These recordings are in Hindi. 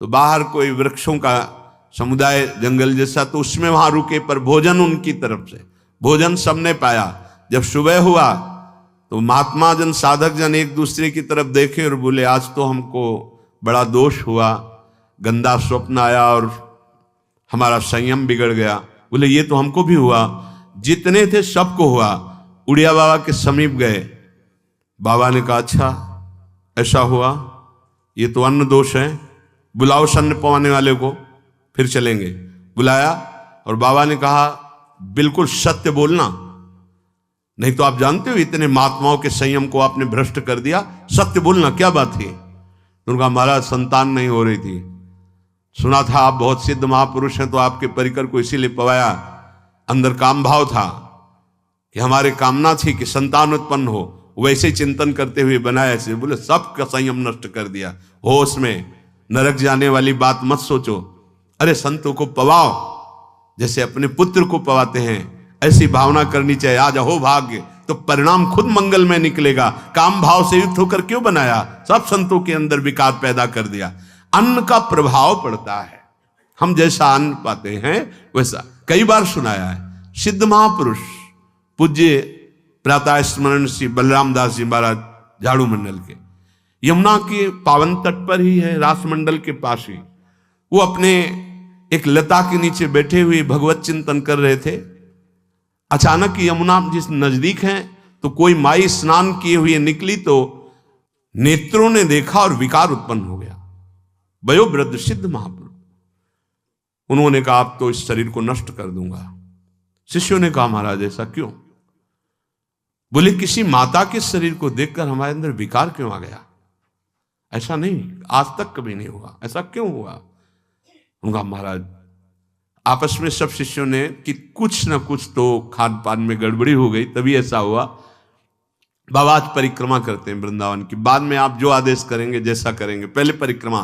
तो बाहर कोई वृक्षों का समुदाय जंगल जैसा, तो उसमें वहां रुके, पर भोजन उनकी तरफ से, भोजन सबने पाया। जब सुबह हुआ तो महात्मा जन, साधक जन एक दूसरे की तरफ देखे और बोले, आज तो हमको बड़ा दोष हुआ, गंदा स्वप्न आया और हमारा संयम बिगड़ गया। बोले ये तो हमको भी हुआ, जितने थे सबको हुआ। उड़िया बाबा के समीप गए, बाबा ने कहा अच्छा ऐसा हुआ, ये तो अन्न दोष है, बुलाओ सन्न पवाने वाले को, फिर चलेंगे। बुलाया और बाबा ने कहा बिल्कुल सत्य बोलना, नहीं तो आप जानते हो इतने महात्माओं के संयम को आपने भ्रष्ट कर दिया, सत्य बोलना क्या बात थी। उनका महाराज संतान नहीं हो रही थी, सुना था आप बहुत सिद्ध महापुरुष हैं, तो आपके परिकर को इसीलिए पवाया, अंदर काम भाव था कि हमारे कामना थी कि संतान उत्पन्न हो, वैसे चिंतन करते हुए बनाया ऐसे। बोले सबका संयम नष्ट कर दिया, होश में, नरक जाने वाली बात मत सोचो। अरे संतों को पवाओ जैसे अपने पुत्र को पवाते हैं, ऐसी भावना करनी चाहिए। आज हो भाग्य तो परिणाम खुद मंगल में निकलेगा। काम भाव से युक्त होकर क्यों बनाया, सब संतों के अंदर विकार पैदा कर दिया। अन्न का प्रभाव पड़ता है, हम जैसा अन्न पाते हैं वैसा। कई बार सुनाया है, सिद्ध महापुरुष पूज्य प्रातः स्मरण श्री बलराम दास जी महाराज झाड़ू मंडल के, यमुना के पावन तट पर ही है, रासमंडल के पास ही, वो अपने एक लता के नीचे बैठे हुए भगवत चिंतन कर रहे थे। अचानक यमुना जिस नजदीक है, तो कोई माई स्नान किए हुए निकली, तो नेत्रों ने देखा और विकार उत्पन्न हो गया। वयोवृद्ध सिद्ध महापुरुष, उन्होंने कहा आप तो इस शरीर को नष्ट कर दूंगा। शिष्यों ने कहा महाराज ऐसा क्यों? बोले किसी माता के शरीर को देखकर हमारे अंदर विकार क्यों आ गया? ऐसा नहीं, आज तक कभी नहीं हुआ, ऐसा क्यों हुआ? उनका महाराज आपस में सब शिष्यों ने कि कुछ ना कुछ तो खान पान में गड़बड़ी हो गई, तभी ऐसा हुआ। बाबा आज परिक्रमा करते हैं वृंदावन की, बाद में आप जो आदेश करेंगे जैसा करेंगे, पहले परिक्रमा।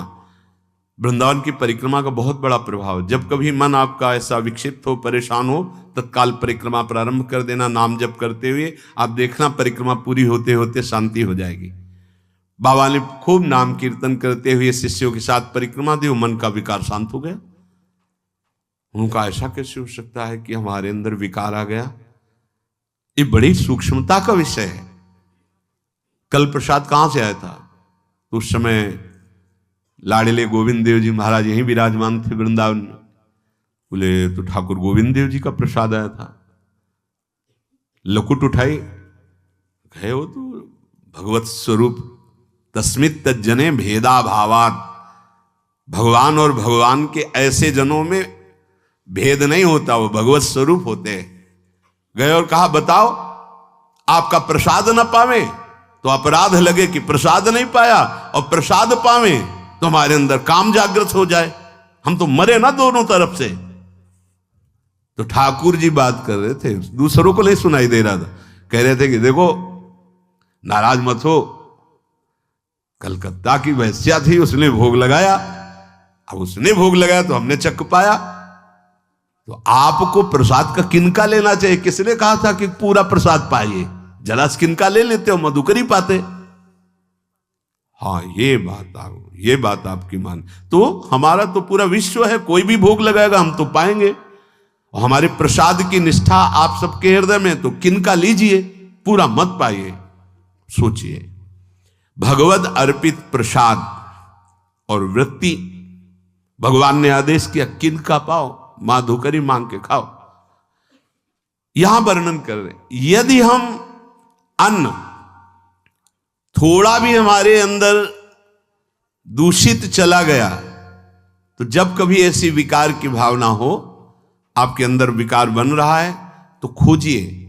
वृंदावन की परिक्रमा का बहुत बड़ा प्रभाव, जब कभी मन आपका ऐसा विक्षिप्त हो, परेशान हो, तत्काल परिक्रमा प्रारंभ कर देना, नाम जप करते हुए। आप देखना परिक्रमा पूरी होते होते शांति हो जाएगी। बाबा ने खूब नाम कीर्तन करते हुए शिष्यों के साथ परिक्रमा दी, मन का विकार शांत हो गया। उनका ऐसा कैसे हो सकता है कि हमारे अंदर विकार आ गया? ये बड़ी सूक्ष्मता का विषय है। कल प्रसाद कहां से आया था? तो उस समय लाड़िले गोविंद देव जी महाराज यहीं विराजमान थे वृंदावन में। बोले तो ठाकुर गोविंद देव जी का प्रसाद आया था। लकुट उठाई, गए हो तो भगवत स्वरूप तस्मित तज्जने भेदा भावात, भगवान और भगवान के ऐसे जनों में भेद नहीं होता, वो भगवत स्वरूप होते हैं। गए और कहा बताओ, आपका प्रसाद न पावे तो अपराध लगे कि प्रसाद नहीं पाया, और प्रसाद पावे तो हमारे अंदर काम जागृत हो जाए, हम तो मरे ना दोनों तरफ से। तो ठाकुर जी बात कर रहे थे, दूसरों को नहीं सुनाई दे रहा था। कह रहे थे कि देखो नाराज मत हो, कलकत्ता की वैश्या थी, उसने भोग लगाया, अब उसने भोग लगाया तो हमने चख पाया, तो आपको प्रसाद का किनका लेना चाहिए? किसने कहा था कि पूरा प्रसाद पाइए? जरा किनका ले लेते हो, मधुकरी पाते। हाँ ये बात आपकी मान, तो हमारा तो पूरा विश्व है, कोई भी भोग लगाएगा हम तो पाएंगे। और हमारे प्रसाद की निष्ठा आप सबके हृदय में, तो किनका लीजिए, पूरा मत पाइए। सोचिए, भगवद अर्पित प्रसाद और वृत्ति, भगवान ने आदेश किया किनका पाओ, माधुकरी मांग के खाओ। यहां वर्णन कर रहे, यदि हम अन्न थोड़ा भी हमारे अंदर दूषित चला गया, तो जब कभी ऐसी विकार की भावना हो, आपके अंदर विकार बन रहा है, तो खोजिए।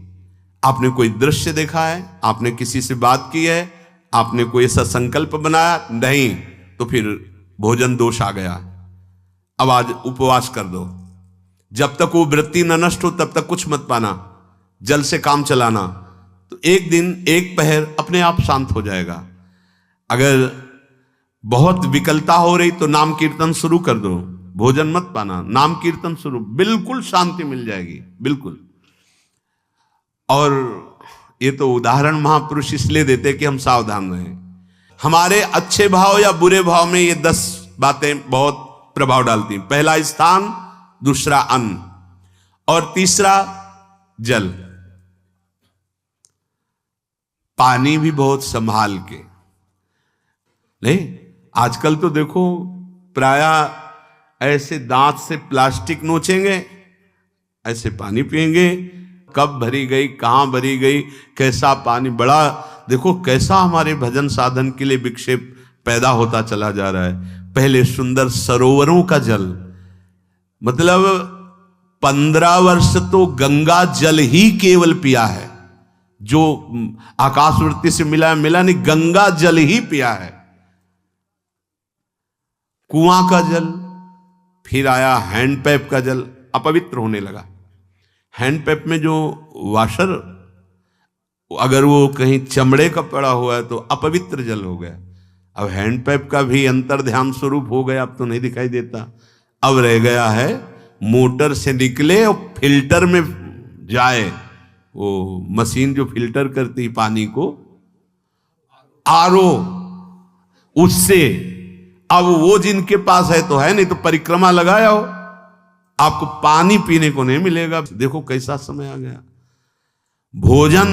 आपने कोई दृश्य देखा है, आपने किसी से बात की है, आपने कोई ऐसा संकल्प बनाया, नहीं, तो फिर भोजन दोष आ गया। अब आज उपवास कर दो, जब तक वो वृत्ति न नष्ट हो तब तक कुछ मत पाना, जल से काम चलाना, तो एक दिन एक पहर अपने आप शांत हो जाएगा। अगर बहुत विकलता हो रही तो नाम कीर्तन शुरू कर दो, भोजन मत पाना, नाम कीर्तन शुरू, बिल्कुल शांति मिल जाएगी, बिल्कुल। और ये तो उदाहरण महापुरुष इसलिए देते कि हम सावधान रहें। हमारे अच्छे भाव या बुरे भाव में ये 10 बातें बहुत प्रभाव डालती हैं। पहला स्थान, दूसरा अन्न, और तीसरा जल। पानी भी बहुत संभाल के। नहीं, आजकल तो देखो प्रायः ऐसे दांत से प्लास्टिक नोचेंगे, ऐसे पानी पिएंगे, कब भरी गई, कहां भरी गई, कैसा पानी। बड़ा देखो कैसा हमारे भजन साधन के लिए विक्षेप पैदा होता चला जा रहा है। पहले सुंदर सरोवरों का जल, मतलब 15 वर्ष तो गंगा जल ही केवल पिया है, जो आकाशवृत्ति से मिला नहीं, गंगा जल ही पिया है। कुआं का जल, फिर आया हैंडपैप का जल, अपवित्र होने लगा। हैंडपैप में जो वाशर, अगर वो कहीं चमड़े का पड़ा हुआ है तो अपवित्र जल हो गया। अब हैंडपैप का भी अंतर ध्यान स्वरूप हो गया, अब तो नहीं दिखाई देता। अब रह गया है मोटर से निकले और फिल्टर में जाए, वो मशीन जो फिल्टर करती पानी को, आरओ, उससे। अब वो जिनके पास है तो है, नहीं तो परिक्रमा लगाया हो, आपको पानी पीने को नहीं मिलेगा। देखो कैसा समय आ गया। भोजन,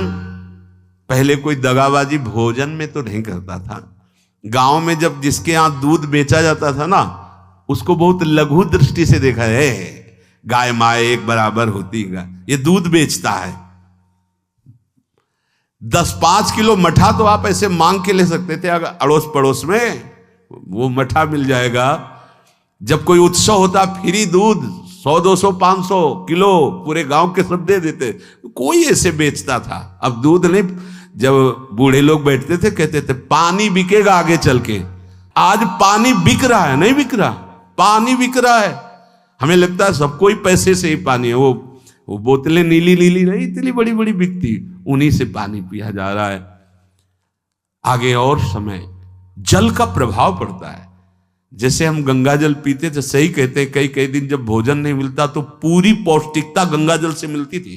पहले कोई दगाबाजी भोजन में तो नहीं करता था। गांव में जब जिसके यहां दूध बेचा जाता था ना, उसको बहुत लघु दृष्टि से देखा है, गाय माए एक बराबर होती है, ये दूध बेचता है। 10-5 किलो मठा तो आप ऐसे मांग के ले सकते थे, अगर अड़ोस पड़ोस में वो मठा मिल जाएगा। जब कोई उत्सव होता, फ्री दूध 100, 200, 500 किलो पूरे गांव के सब दे देते, कोई ऐसे बेचता था। अब दूध नहीं, जब बूढ़े लोग बैठते थे कहते थे पानी बिकेगा आगे चल के। आज पानी बिक रहा है, नहीं बिक रहा, पानी बिक रहा है। हमें लगता है सबको ही पैसे से ही पानी है। वो बोतलें नीली नीली नहीं, इतनी बड़ी बड़ी बिकती, उन्हीं से पानी पिया जा रहा है। आगे और समय जल का प्रभाव पड़ता है। जैसे हम गंगा जल पीते थे, सही कहते हैं, कई कई दिन जब भोजन नहीं मिलता तो पूरी पौष्टिकता गंगा जल से मिलती थी।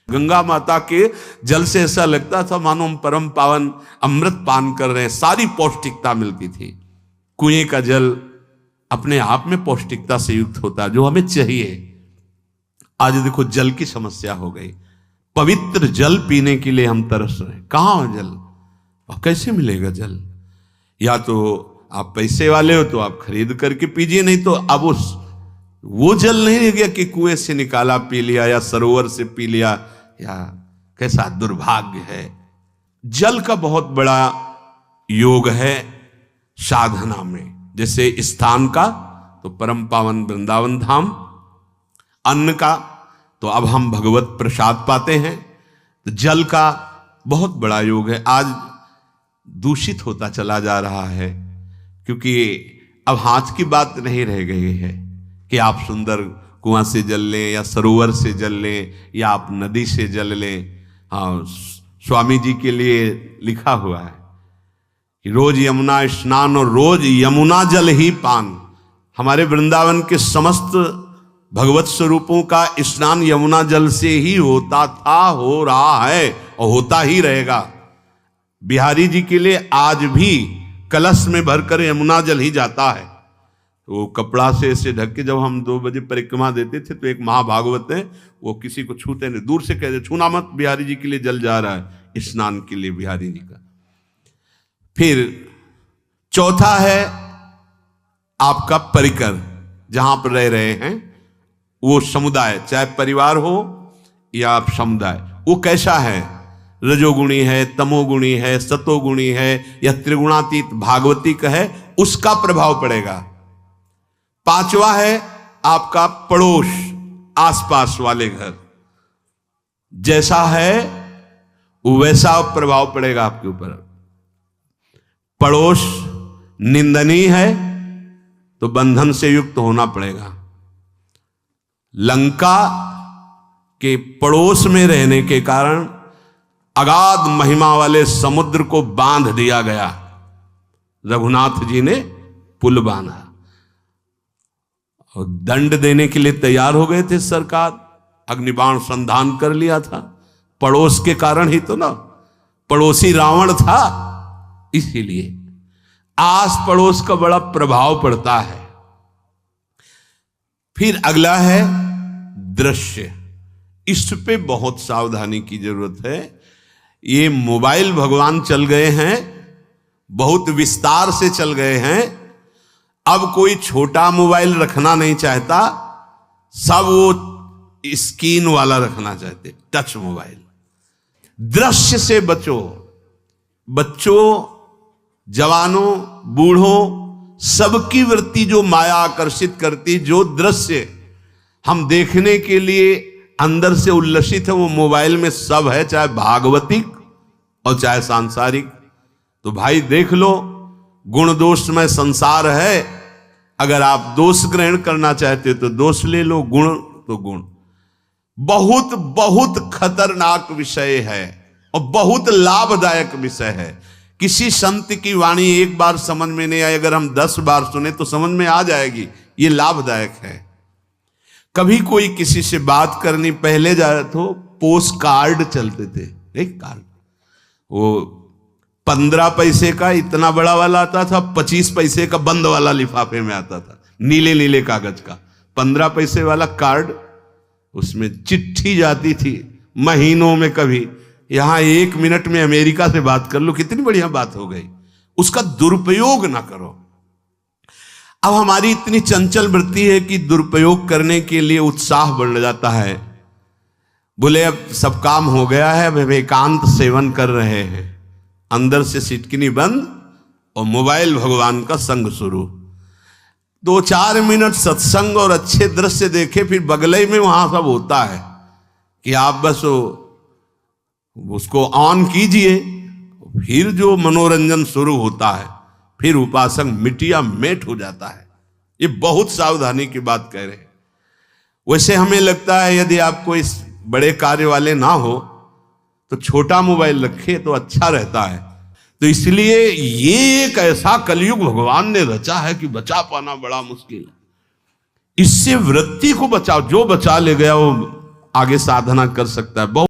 गंगा माता के जल से ऐसा लगता था मानो हम परम पावन अमृत पान कर रहे हैं, सारी पौष्टिकता मिलती थी। कुएं का जल अपने आप में पौष्टिकता से युक्त होता, जो हमें चाहिए। आज देखो जल की समस्या हो गई। पवित्र जल पीने के लिए हम तरस रहे हैं। कहां जल, और कैसे मिलेगा जल? या तो आप पैसे वाले हो तो आप खरीद करके पीजिए, नहीं तो अब वो जल नहीं रह गया कि कुएं से निकाला पी लिया या सरोवर से पी लिया। या कैसा दुर्भाग्य है। जल का बहुत बड़ा योग है साधना में। जैसे स्थान का तो परम पावन वृंदावन धाम, अन्न का तो अब हम भगवत प्रसाद पाते हैं। तो जल का बहुत बड़ा योग है। आज दूषित होता चला जा रहा है, क्योंकि अब हाथ की बात नहीं रह गई है कि आप सुंदर कुआं से जल लें या सरोवर से जल लें या आप नदी से जल लें। हाँ, स्वामी जी के लिए लिखा हुआ है कि रोज यमुना स्नान और रोज यमुना जल ही पान। हमारे वृंदावन के समस्त भगवत स्वरूपों का स्नान यमुना जल से ही होता था, हो रहा है और होता ही रहेगा। बिहारी जी के लिए आज भी कलश में भरकर यमुना जल ही जाता है। तो कपड़ा से ऐसे ढक के जब हम 2 बजे परिक्रमा देते थे तो एक महाभागवत है, वो किसी को छूते नहीं, दूर से कहते छूना मत, बिहारी जी के लिए जल जा रहा है स्नान के लिए बिहारी जी का। फिर चौथा है आपका परिकर, जहां पर रह रहे हैं वो समुदाय, चाहे परिवार हो या आप समुदाय, वो कैसा है, रजोगुणी है, तमोगुणी है, सतोगुणी है या त्रिगुणातीत भागवतिक है, उसका प्रभाव पड़ेगा। पांचवा है आपका पड़ोस, आसपास वाले घर, जैसा है वैसा प्रभाव पड़ेगा आपके ऊपर। पड़ोस निंदनीय है तो बंधन से युक्त होना पड़ेगा। लंका के पड़ोस में रहने के कारण अगाध महिमा वाले समुद्र को बांध दिया गया। रघुनाथ जी ने पुल बांधा और दंड देने के लिए तैयार हो गए थे सरकार, अग्निबाण संधान कर लिया था। पड़ोस के कारण ही तो ना, पड़ोसी रावण था, इसीलिए। आस पड़ोस का बड़ा प्रभाव पड़ता है। फिर अगला है दृश्य। इस पे बहुत सावधानी की जरूरत है। ये मोबाइल भगवान चल गए हैं, बहुत विस्तार से चल गए हैं। अब कोई छोटा मोबाइल रखना नहीं चाहता, सब वो स्क्रीन वाला रखना चाहते, टच मोबाइल। दृश्य से बचो। बच्चों, जवानों, बूढ़ों, सबकी वृत्ति जो माया आकर्षित करती, जो दृश्य हम देखने के लिए अंदर से उल्लसित है, वो मोबाइल में सब है, चाहे भागवतिक और चाहे सांसारिक। तो भाई देख लो, गुण दोष में संसार है। अगर आप दोष ग्रहण करना चाहते हो तो दोष ले लो, गुण तो गुण। बहुत बहुत खतरनाक विषय है और बहुत लाभदायक विषय है। किसी संत की वाणी एक बार समझ में नहीं आई, अगर हम 10 बार सुने तो समझ में आ जाएगी। ये लाभदायक है। कभी कोई किसी से बात करनी, पहले जाए तो पोस्ट कार्ड चलते थे, एक कार्ड, वो 15 पैसे का इतना बड़ा वाला आता था, 25 पैसे का बंद वाला लिफाफे में आता था, नीले नीले कागज का 15 पैसे वाला कार्ड। उसमें चिट्ठी जाती थी महीनों में। कभी यहां 1 मिनट में अमेरिका से बात कर लो, कितनी बढ़िया बात हो गई। उसका दुरुपयोग ना करो। अब हमारी इतनी चंचल वृत्ति है कि दुरुपयोग करने के लिए उत्साह बढ़ जाता है। बोले अब सब काम हो गया है, अब एकांत सेवन कर रहे हैं, अंदर से सिटकिनी बंद और मोबाइल भगवान का संग शुरू। 2-4 मिनट सत्संग और अच्छे दृश्य देखे, फिर बगले में वहां सब होता है कि आप बस उसको ऑन कीजिए, फिर जो मनोरंजन शुरू होता है, फिर उपासक मिटिया मेट हो जाता है। ये बहुत सावधानी की बात कह रहे हैं। वैसे हमें लगता है यदि आपको इस बड़े कार्य वाले ना हो तो छोटा मोबाइल रखे तो अच्छा रहता है। तो इसलिए ये एक ऐसा कलयुग भगवान ने रचा है कि बचा पाना बड़ा मुश्किल है। इससे वृत्ति को बचाओ, जो बचा ले गया वो आगे साधना कर सकता है। बहुत